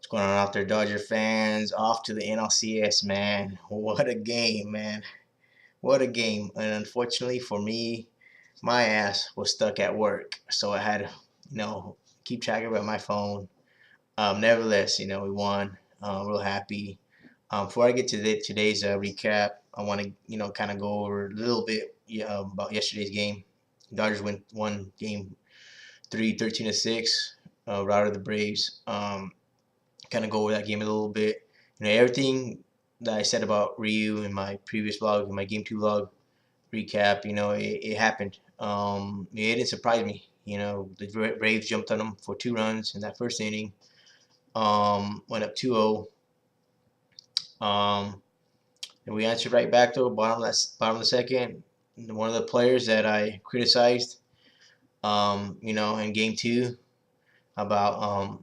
Going on out there, Dodger fans? Off to the NLCS, man. What a game, man. What a game. And unfortunately for me, my ass was stuck at work. So I had to, keep track of it on my phone. Nevertheless, we won. Real happy. Before I get to today's recap, I want to, kind of go over a little bit about yesterday's game. Dodgers won game 3, 13-6, routed the Braves. Kind of go over that game a little bit. Everything that I said about Ryu in my previous vlog, in my Game 2 vlog recap, it happened. It didn't surprise me. The Braves jumped on them for 2 runs in that first inning. Went up 2-0. And we answered right back though, bottom of the second. One of the players that I criticized, in Game 2 about,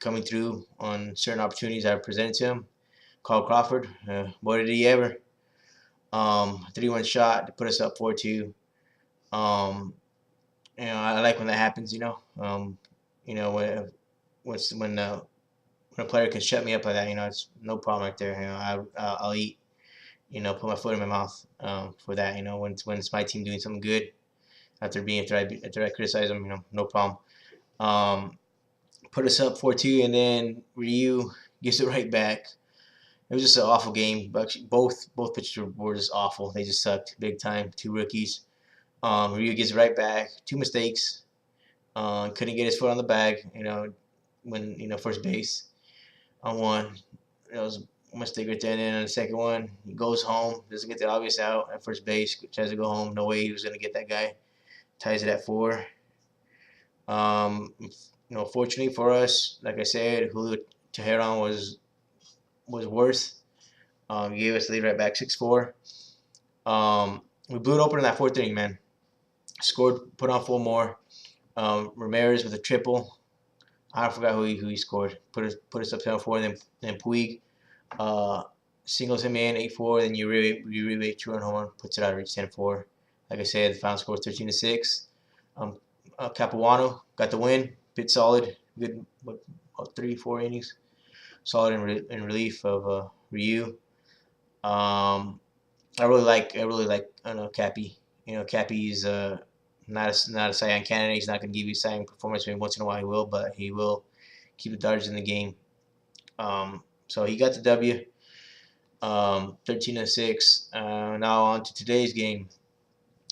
coming through on certain opportunities I presented to him, called Crawford. Boy, did he ever. 3-1 shot to put us up 4-2. I like when that happens, when a player can shut me up like that, it's no problem right there. I'll eat, put my foot in my mouth for that, when it's my team doing something good after I criticize them, no problem. Put us up 4-2, and then Ryu gives it right back. It was just an awful game. But both pitchers were just awful. They just sucked big time. 2 rookies. Ryu gets it right back. 2 mistakes. Couldn't get his foot on the bag. When first base on one. That was a mistake right there. And then on the second one, he goes home. Doesn't get the obvious out at first base. Tries to go home. No way he was gonna get that guy. Ties it at 4. Fortunately for us, like I said, Julio Teheran was worse. He gave us the lead right back, 6-4. We blew it open in that 4th inning, man. Scored, put on 4 more. Ramirez with a triple. I forgot who he scored. Put us up 7-4, and then Puig singles him in 8-4. Then Uribe 2-run home run, puts it out of reach 10-4. Like I said, the final score 13-6. Capuano got the win. Bit solid. Good, about 3-4 innings. Solid in relief of Ryu. I really like Cappy. Cappy's not a Cy Young candidate. He's not going to give you a Cy Young performance. Maybe once in a while he will, but he will keep the Dodgers in the game. So he got the W. 13-6. Now on to today's game.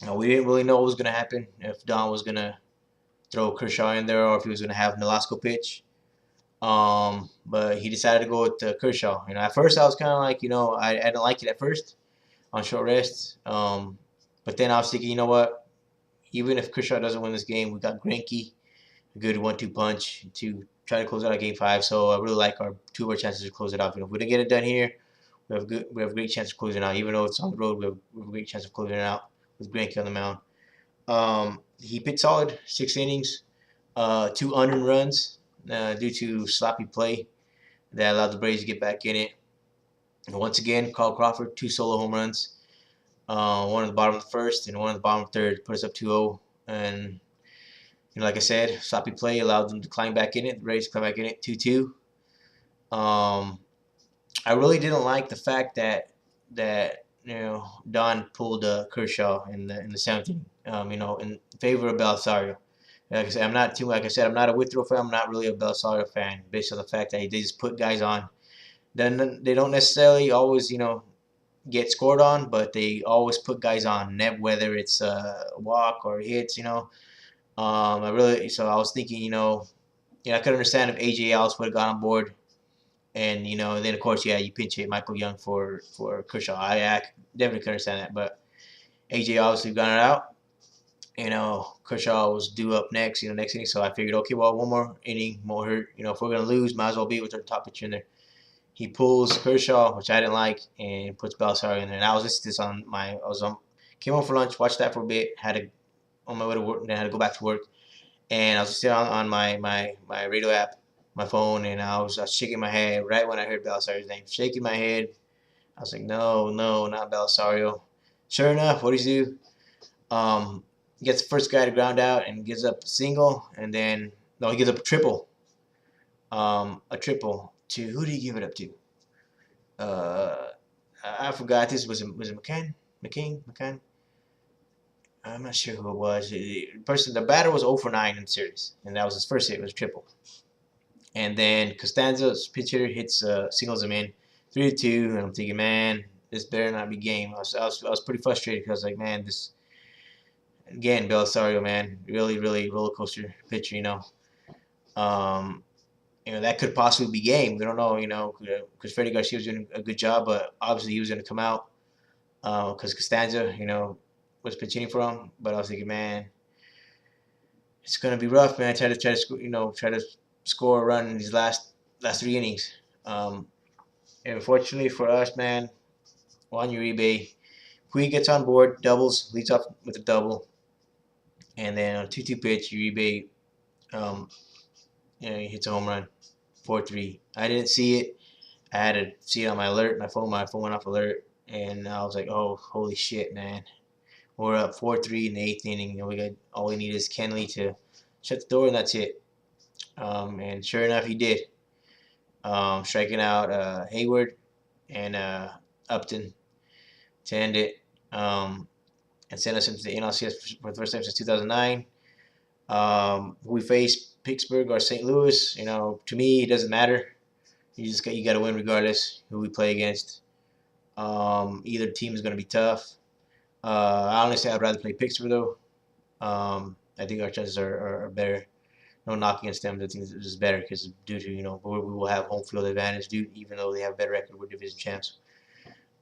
We didn't really know what was going to happen, if Don was going to throw Kershaw in there or if he was going to have Nolasco pitch. But he decided to go with Kershaw. At first I was kind of like, I didn't like it at first on short rest. But then I was thinking, you know what? Even if Kershaw doesn't win this game, we got Greinke, a good 1-2 punch to try to close out Game 5. So I really like 2 of our chances to close it out. If we didn't get it done here, we have a great chance of closing it out. Even though it's on the road, we have a great chance of closing it out with Greinke on the mound. He pitched solid, 6 innings, 2 unearned runs due to sloppy play that allowed the Braves to get back in it. And once again, Carl Crawford, 2 solo home runs, one at the bottom of the first and one at the bottom of the third, put us up 2-0. And like I said, sloppy play allowed them to climb back in it. The Braves climb back in it, 2-2. I really didn't like the fact that Don pulled Kershaw in the 7th inning, in favor of Belisario. Like I said, I'm not a Withrow fan. I'm not really a Belisario fan, based on the fact that they just put guys on. Then they don't necessarily always, get scored on, but they always put guys on, whether it's a walk or hits. So I was thinking, I could understand if AJ Alice would have got on board. And then of course, you pinch hit Michael Young for Kershaw. I definitely could understand that, but AJ obviously got it out. Kershaw was due up next inning. So I figured, okay, well, one more inning, more hurt. If we're gonna lose, might as well be with our top pitcher in there. He pulls Kershaw, which I didn't like, and puts Belisario in there. And I was listening to this came home for lunch, watched that for a bit, on my way to work, then had to go back to work, and I was sitting on my radio app, my phone, and I was shaking my head right when I heard Belisario's name. Shaking my head. I was like, no, not Belisario. Sure enough, what does he do? Gets the first guy to ground out and gives up a single, and then he gives up a triple. a triple to who did he give it up to? Uh, I forgot. This was it McCann? McCann? I'm not sure who it was. The batter was 0 for 9 in the series, and that was his first hit. It was a triple. And then Costanza's pitcher hits singles him in 3-2, and I'm thinking, man, this better not be game. I was pretty frustrated because I was like, man, this again, Belisario, man, really, really roller coaster pitcher, Um, that could possibly be game. We don't know, because Freddie Garcia was doing a good job, but obviously he was going to come out because Costanza, was pitching for him. But I was thinking, man, it's going to be rough, man. Try to score a run in these last 3 innings. And unfortunately for us, man, Juan Uribe, Puig gets on board, doubles, leads off with a double, and then on a 2-2 pitch, Uribe, he hits a home run, 4-3. I didn't see it. I had to see it on my alert. My phone went off alert, and I was like, "Oh, holy shit, man! We're up 4-3 in the 8th inning, and all we need is Kenley to shut the door, and that's it." And sure enough, he did, striking out Hayward and Upton to end it, and send us into the NLCS for the first time since 2009. We faced Pittsburgh or St. Louis. To me, it doesn't matter. You got to win regardless who we play against. Either team is going to be tough. Honestly, I'd rather play Pittsburgh though. I think our chances are better. No knock against them. I think it's just better because due to we will have home field advantage. Even though they have a better record, we're division champs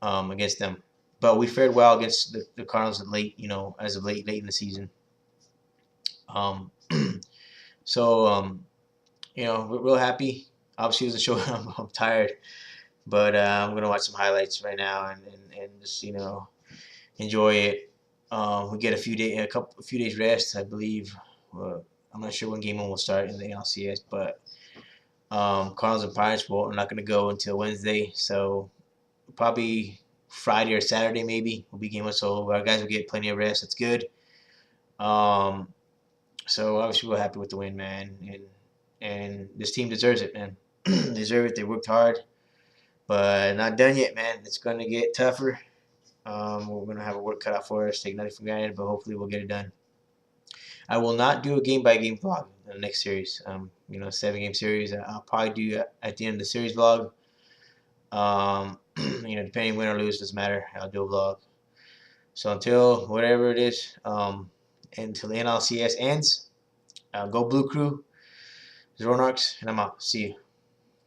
against them. But we fared well against the Cardinals as of late in the season. So we're real happy. Obviously, it was a show. I'm tired, but I'm gonna watch some highlights right now and just enjoy it. We get a few days rest, I believe. I'm not sure when game 1 will start in the NLCS, but Cardinals and Pirates are not gonna go until Wednesday, so probably Friday or Saturday maybe will be game 1. So our guys will get plenty of rest. That's good. So obviously we're happy with the win, man, and this team deserves it, man. They deserve it. They worked hard, but not done yet, man. It's gonna get tougher. We're gonna have a work cut out for us. Take nothing for granted, but hopefully we'll get it done. I will not do a game-by-game vlog in the next series. 7-game series. I'll probably do at the end of the series vlog. Depending win or lose, doesn't matter. I'll do a vlog. So until whatever it is, until the NLCS ends, go Blue Crew, Zonarchs, and I'm out. See you.